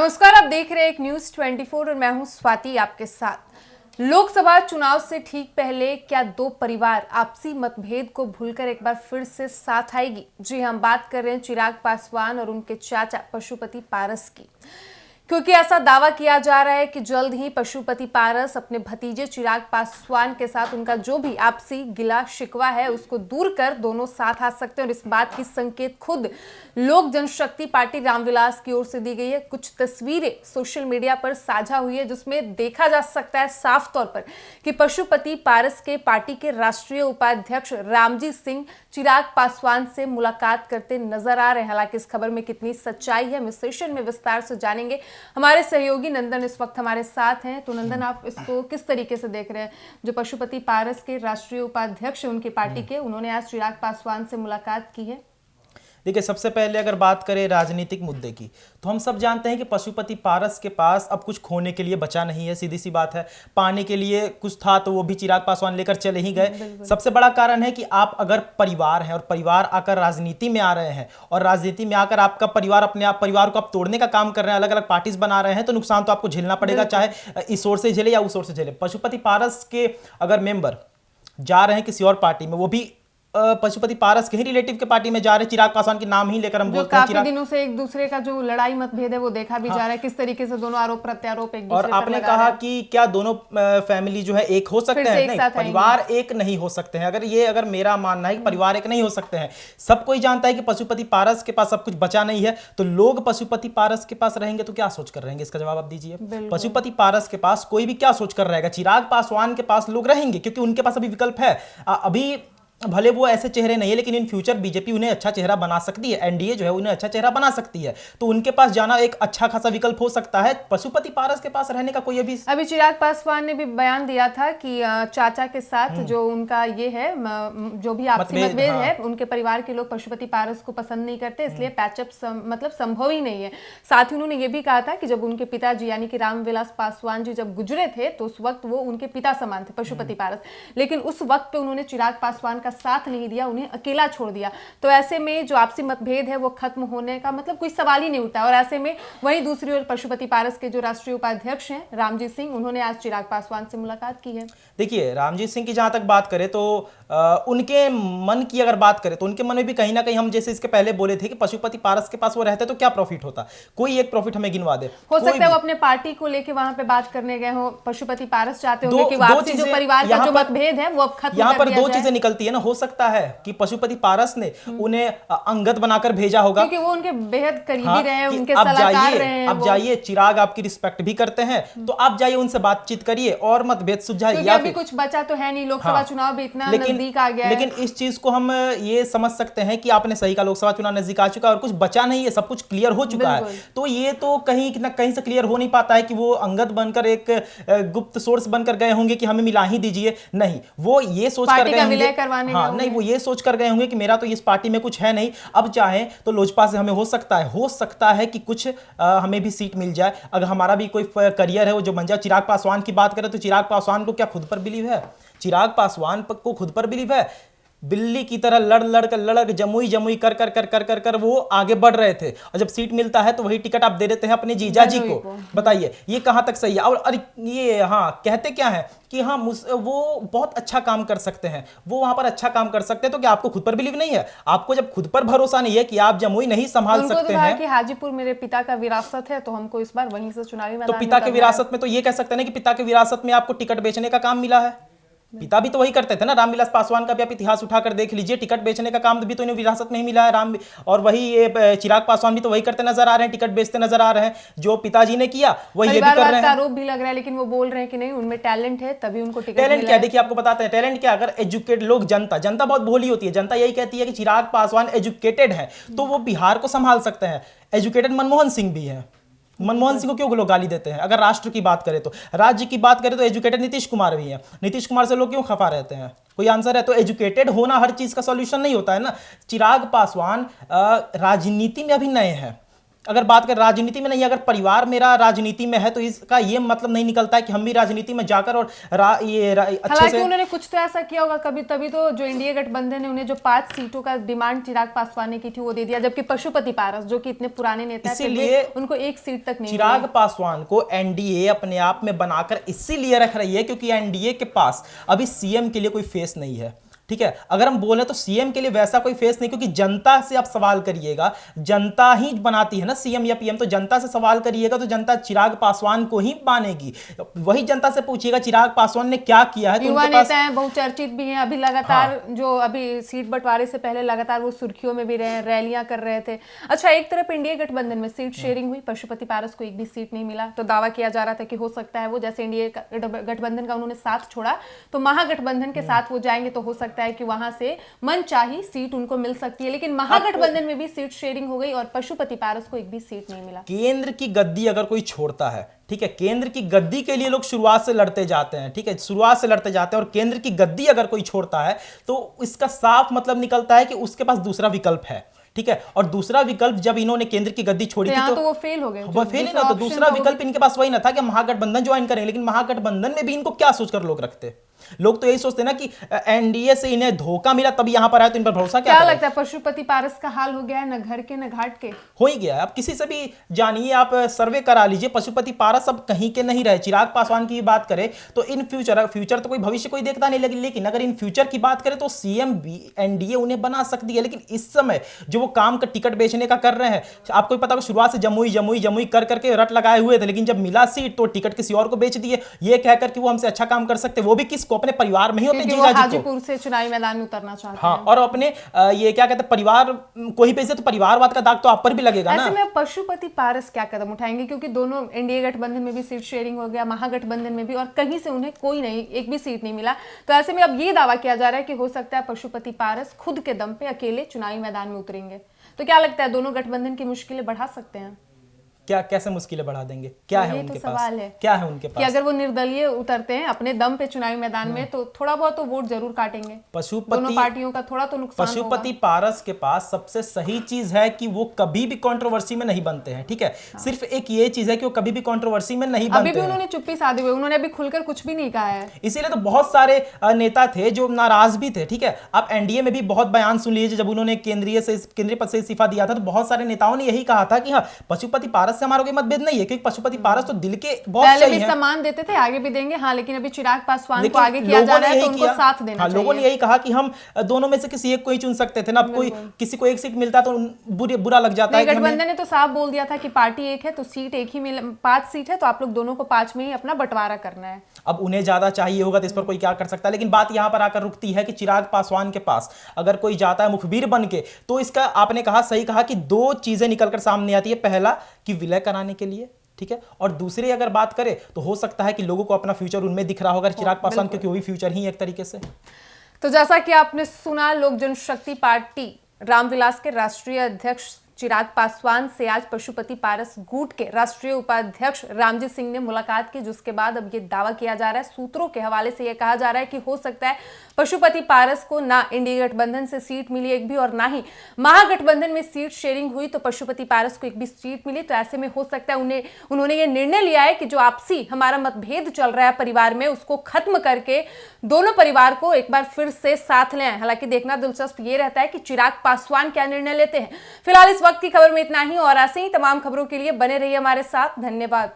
नमस्कार, आप देख रहे हैं एक न्यूज 24 और मैं हूं स्वाति आपके साथ। लोकसभा चुनाव से ठीक पहले क्या दो परिवार आपसी मतभेद को भूलकर एक बार फिर से साथ आएगी? जी हम बात कर रहे हैं चिराग पासवान और उनके चाचा पशुपति पारस की, क्योंकि ऐसा दावा किया जा रहा है कि जल्द ही पशुपति पारस अपने भतीजे चिराग पासवान के साथ उनका जो भी आपसी गिला शिकवा है उसको दूर कर दोनों साथ आ सकते हैं। और इस बात की संकेत खुद लोक जनशक्ति पार्टी रामविलास की ओर से दी गई है। कुछ तस्वीरें सोशल मीडिया पर साझा हुई है जिसमें देखा जा सकता है साफ तौर पर कि पशुपति पारस के पार्टी के राष्ट्रीय उपाध्यक्ष रामजी सिंह चिराग पासवान से मुलाकात करते नजर आ रहे हैं। हालांकि इस खबर में कितनी सच्चाई है, हम इस सेशन में विस्तार से जानेंगे। हमारे सहयोगी नंदन इस वक्त हमारे साथ हैं। तो नंदन, आप इसको किस तरीके से देख रहे हैं? जो पशुपति पारस के राष्ट्रीय उपाध्यक्ष उनकी पार्टी के, उन्होंने आज चिराग पासवान से मुलाकात की है। देखिए, सबसे पहले अगर बात करें राजनीतिक मुद्दे की, तो हम सब जानते हैं कि पशुपति पारस के पास अब कुछ खोने के लिए बचा नहीं है। सीधी सी बात है, पाने के लिए कुछ था तो वो भी चिराग पासवान लेकर चले ही गए। सबसे बड़ा कारण है कि आप अगर परिवार हैं और परिवार आकर राजनीति में आ रहे हैं और राजनीति में आकर आपका परिवार अपने आप परिवार को आप तोड़ने का काम कर रहे हैं, अलग अलग पार्टीज बना रहे हैं, तो नुकसान तो आपको झेलना पड़ेगा, चाहे इस ओर से झेले या उस ओर से झेले। पशुपति पारस के अगर मेंबर जा रहे हैं किसी और पार्टी में, वो भी पशुपति पारस के ही रिलेटिव के पार्टी में जा रहे, चिराग पासवान के नाम ही लेकर हम बोलते हैं। काफी दिनों से एक दूसरे का जो लड़ाई मतभेद है वो देखा भी जा रहा है, किस तरीके से दोनों आरोप प्रत्यारोप एक दूसरे और आपने कहा कि क्या दोनों फैमिली जो है एक हो सकते हैं? नहीं, परिवार एक नहीं हो सकते हैं। अगर मेरा मानना है कि परिवार एक नहीं हो सकते हैं। सब कोई जानता है कि पशुपति पारस के पास सब कुछ बचा नहीं है, तो लोग पशुपति पारस के पास रहेंगे तो क्या सोच कर रहेंगे? इसका जवाब आप दीजिए। पशुपति पारस के पास कोई भी क्या सोच कर रहेगा? चिराग पासवान के पास लोग रहेंगे क्योंकि उनके पास अभी विकल्प है। अभी भले वो ऐसे चेहरे नहीं है, लेकिन इन फ्यूचर बीजेपी उन्हें अच्छा चेहरा बना सकती है, एनडीए जो है उन्हें अच्छा चेहरा बना सकती है, तो उनके पास जाना एक अच्छा खासा विकल्प हो सकता है। पशुपति पारस के पास रहने का कोई अभी चिराग पासवान ने भी बयान दिया था कि चाचा के साथ जो उनका ये है, जो भी आपसी मतभेद है, उनके परिवार के लोग पशुपति पारस को पसंद नहीं करते, इसलिए पैचअप मतलब संभव ही नहीं है। साथ ही उन्होंने ये भी कहा था कि जब उनके पिताजी यानी कि रामविलास पासवान जी जब गुजरे थे तो उस वक्त वो उनके पिता समान थे, पशुपति पारस, लेकिन उस वक्त पे उन्होंने चिराग पासवान का साथ नहीं दिया, उन्हें अकेला छोड़ दिया। तो ऐसे में जो आपसी मतभेद है वो खत्म होने का मतलब कोई सवाल ही नहीं उठता। और ऐसे में वहीं दूसरी ओर पशुपति पारस के जो राष्ट्रीय उपाध्यक्ष हैं रामजी सिंह, उन्होंने आज चिराग पासवान से मुलाकात की है। देखिए, रामजी सिंह की जहां तक बात करें तो उनके मन की अगर बात करें तो उनके मन में भी कहीं ना कहीं, हम जैसे इसके पहले बोले थे कि पशुपति पारस के पास वो रहते तो क्या प्रॉफिट होता, कोई एक प्रॉफिट हमें गिनवा दे। हो सकता है वो अपने पार्टी को लेके वहां पे बात करने गए हो, पशुपति पारस चाहते होंगे कि वापसी जो परिवार का जो मतभेद है वो अब खत्म कर दिया जाए। यहाँ पर दो चीजें निकलती है ना, हो सकता है कि पशुपति पारस ने उन्हें अंगद बनाकर भेजा होगा क्योंकि वो उनके बेहद करीबी रहे हैं, उनके सलाहकार रहे हैं। अब जाइए, चिराग आपकी रिस्पेक्ट भी करते हैं, तो आप जाइए उनसे बातचीत करिए और मतभेद सुलझाइए। या अभी कुछ बचा तो है नहीं, लोकसभा चुनाव भी इतना नजदीक आ गया है। लेकिन इस चीज को हम ये समझ सकते हैं कि आपने सही कहा, लोकसभा चुनाव नजदीक आ चुका है और कुछ बचा नहीं है, सब कुछ क्लियर हो चुका है। तो ये तो कहीं ना कहीं से क्लियर हो नहीं पाता है कि वो अंगद बनकर एक गुप्त सोर्स बनकर गए होंगे कि हमें मिला ही दीजिए। नहीं, वो ये सोच कर गए होंगे, नहीं, वो ये सोच कर गए होंगे कि मेरा तो इस पार्टी में कुछ है नहीं, अब चाहे तो लोजपा से हमें हो सकता है कि कुछ हमें भी सीट मिल जाए, अगर हमारा भी कोई करियर है वो जो बन जाए। चिराग पासवान की बात करें तो चिराग पासवान को क्या खुद पर बिलीव है? चिराग पासवान को खुद पर बिलीव है? बिल्ली की तरह लड़ जमुई कर वो आगे बढ़ रहे थे, और जब सीट मिलता है तो वही टिकट आप दे देते हैं अपने जीजा जी को। बताइए ये कहां तक सही है? और ये कहते क्या है कि वो बहुत अच्छा काम कर सकते हैं, वो वहां पर अच्छा काम कर सकते हैं, तो क्या आपको खुद पर बिलीव नहीं है? आपको जब खुद पर भरोसा नहीं है कि आप जमुई नहीं संभाल सकते हैं, कि हाजीपुर मेरे पिता का विरासत है तो हमको इस बार वहीं से चुनावी मैदान, तो पिता के विरासत में तो ये कह सकते हैं कि पिता के विरासत में आपको टिकट बेचने का काम मिला है। पिता भी तो वही करते थे ना। रामविलास पासवान का भी आप इतिहास उठाकर देख लीजिए, टिकट बेचने का काम भी तो इन्हें विरासत में ही मिला है। और वही ये चिराग पासवान भी तो वही करते नजर आ रहे हैं, टिकट बेचते नजर आ रहे हैं। जो पिताजी ने किया वही ये भी कर रहे हैं। आरोप भी लग रहा है, लेकिन वो बोल रहे हैं कि नहीं, उनमें टैलेंट है तभी उनको टिकट। टैलेंट क्या? देखिए, आपको बताते हैं टैलेंट क्या। अगर एजुकेटेड लोग, जनता बहुत भोली होती है, जनता यही कहती है कि चिराग पासवान एजुकेटेड है तो वो बिहार को संभाल सकते हैं। एजुकेटेड मनमोहन सिंह भी है। मनमोहन सिंह को क्यों लोग गाली देते हैं? अगर राष्ट्र की बात करें तो, राज्य की बात करें तो एजुकेटेड नीतीश कुमार भी है। नीतीश कुमार से लोग क्यों खफा रहते हैं? कोई आंसर है? तो एजुकेटेड होना हर चीज का सॉल्यूशन नहीं होता है ना। चिराग पासवान राजनीति में अभी नए हैं, अगर बात करें राजनीति में नहीं, अगर परिवार मेरा राजनीति में है तो इसका ये मतलब नहीं निकलता है कि हम भी राजनीति में जाकर और अच्छे हालांकि से उन्होंने कुछ तो ऐसा किया होगा कभी, तभी तो जो इंडिया गठबंधन ने उन्हें जो 5 सीटों का डिमांड चिराग पासवान ने की थी वो दे दिया, जबकि पशुपति पारस जो कि इतने पुराने नेता थे इसीलिए उनको 1 सीट तक नहीं चिराग पासवान को एनडीए अपने आप में बनाकर इसीलिए रख रही है क्योंकि एनडीए के पास अभी सीएम के लिए कोई फेस नहीं है। ठीक है, अगर हम बोले तो सीएम के लिए वैसा कोई फेस नहीं, क्योंकि जनता से आप सवाल करिएगा, जनता ही बनाती है ना सीएम या पीएम, तो जनता से सवाल करिएगा तो जनता चिराग पासवान को ही मानेगी। वही जनता से पूछिएगा चिराग पासवान ने क्या किया है, तो युवा उनके पास नेता हैं, बहुचर्चित भी हैं, अभी लगातार जो अभी सीट बंटवारे से पहले लगातार वो सुर्खियों में भी रहे, रैलियां कर रहे थे। अच्छा, एक तरफ इंडिया गठबंधन में सीट शेयरिंग हुई, पशुपति पारस को एक भी सीट नहीं मिला, तो दावा किया जा रहा था कि हो सकता है वो जैसे इंडिया गठबंधन का उन्होंने साथ छोड़ा तो महागठबंधन के साथ वो जाएंगे, तो हो सकता है कि वहां से मनचाही सीट उनको मिल सकती है। लेकिन महागठबंधन में भी सीट शेयरिंग हो गई और पशुपति पारस को एक भी सीट नहीं मिला। केंद्र की गद्दी अगर कोई छोड़ता है, ठीक है, केंद्र की गद्दी के लिए लोग शुरुआत से लड़ते जाते हैं, ठीक है, शुरुआत से लड़ते जाते हैं, और केंद्र की गद्दी अगर कोई छोड़ता है तो इसका साफ मतलब निकलता है कि उसके पास दूसरा विकल्प है। ठीक है, और दूसरा विकल्प जब इन्होंने केंद्र की गद्दी छोड़ी थी तो वो फेल हो गए, वो फेल ही ना, तो दूसरा विकल्प इनके पास वही ना था कि महागठबंधन ज्वाइन करें। लेकिन महागठबंधन में भी इनको क्या सोचकर लोग रखते, लोग तो यही सोचते ना कि एनडीए से इन्हें धोखा मिला तभी यहां पर आए, तो इन पर भरोसा क्या लगता है पशुपति पारस का हाल हो गया है, न घर के न घाट के हो ही गया है। आप किसी से भी जानिए, आप सर्वे करा लीजिए, पशुपति पारस अब कहीं के नहीं रहे। चिराग पासवान की बात करें तो इन फ्यूचर तो कोई भविष्य कोई देखता नहीं लगी, लेकिन अगर इन फ्यूचर की बात करें तो सीएम भी एनडीए उन्हें बना सकती है। लेकिन इस समय जो वो काम का टिकट बेचने का कर रहे हैं, आपको पता होगा शुरुआत से जमुई करके रट लगाए हुए थे, लेकिन जब मिला सीट तो टिकट किसी और को बेच दिए, ये कहकर कि वो हमसे अच्छा काम कर सकते, वो भी किसको, अपने परिवार में ही, अपने जीजा जी को। हाजीपुर से चुनावी मैदान में उतरना चाहते हैं। हाँ, और अपने ये क्या कहते हैं परिवार को ही बेचे, तो परिवारवाद का दाग तो आप पर भी लगेगा ना। ऐसे में पशुपति पारस क्या कदम उठाएंगे, क्योंकि दोनों इंडिया गठबंधन में भी सीट शेयरिंग हो गया, महागठबंधन में भी, और कहीं से उन्हें कोई नहीं, एक भी सीट नहीं मिला। तो ऐसे में अब ये दावा किया जा रहा है कि हो सकता है पशुपति पारस खुद के दम पे अकेले चुनावी मैदान में उतरेंगे। तो क्या लगता है दोनों गठबंधन की मुश्किलें बढ़ा सकते हैं? क्या, कैसे मुश्किलें बढ़ा देंगे? क्या है उनके पास? सवाल है क्या है उनके पास कि अगर वो निर्दलीय उतरते हैं अपने दम पे चुनावी मैदान में तो थोड़ा बहुत तो वोट जरूर काटेंगे, दोनों पार्टियों का थोड़ा तो नुकसान होगा। पशुपति पारस के पास सबसे सही चीज है कि वो कभी भी कंट्रोवर्सी में नहीं बनते हैं। ठीक है, सिर्फ एक ये चीज है कि वो कभी भी कंट्रोवर्सी में नहीं बनते। अभी भी उन्होंने चुप्पी साधे हुए, उन्होंने अभी खुलकर कुछ भी नहीं कहा है। इसीलिए तो बहुत सारे नेता थे जो नाराज भी थे। ठीक है, आप एनडीए में भी बहुत बयान सुन लीजिए, जब उन्होंने केंद्रीय पद से इस्तीफा दिया था तो बहुत सारे नेताओं ने यही कहा था कि हाँ, पशुपति पारस से हमारा कोई मतभेद नहीं है, क्योंकि पशुपति पारस तो दिल के बहुत पहले सही भी हैं। सम्मान देते थे, आगे भी देंगे। हाँ, लेकिन अभी चिराग पासवान को आगे किया जा रहा है तो उनको साथ देना चाहिए। लोगों ने यही कहा कि हम दोनों में से किसी एक को ही चुन सकते थे ना, अब कोई किसी को एक सीट मिलता तो बुरा लग जाता है। गठबंधन ने तो साफ बोल दिया था कि पार्टी एक है तो सीट एक ही मिल, 5 सीट है तो आप लोग दोनों को 5 में ही अपना बंटवारा करना है। अब उन्हें ज्यादा चाहिए होगा तो इस पर कोई क्या कर सकता है। लेकिन बात यहां पर आकर रुकती है कि चिराग पासवान के पास अगर कोई जाता है मुखबिर बन के, तो इसका आपने कहा, सही कहा कि 2 चीजें निकलकर सामने आती है। पहला कि विलय कराने के लिए, ठीक है, और दूसरी अगर बात करें तो हो सकता है कि लोगों को अपना फ्यूचर उनमें दिख रहा होगा चिराग पासवान, क्योंकि वही फ्यूचर ही एक तरीके से। तो जैसा कि आपने सुना, लोक जनशक्ति पार्टी रामविलास के राष्ट्रीय अध्यक्ष चिराग पासवान से आज पशुपति पारस गुट के राष्ट्रीय उपाध्यक्ष रामजी सिंह ने मुलाकात की, जिसके बाद अब ये दावा किया जा रहा है, सूत्रों के हवाले से यह कहा जा रहा है कि हो सकता है पशुपति पारस को ना इंडिया गठबंधन से सीट मिली एक भी, और ना ही महागठबंधन में सीट शेयरिंग हुई तो पशुपति पारस को एक भी सीट मिली। तो ऐसे में हो सकता है उन्होंने ये निर्णय लिया है कि जो आपसी हमारा मतभेद चल रहा है परिवार में, उसको खत्म करके दोनों परिवार को एक बार फिर से साथ ले आए। हालांकि देखना दिलचस्प ये रहता है कि चिराग पासवान क्या निर्णय लेते हैं। फिलहाल इस वक्त की खबर में इतना ही, और ऐसे ही तमाम खबरों के लिए बने रहिए हमारे साथ। धन्यवाद।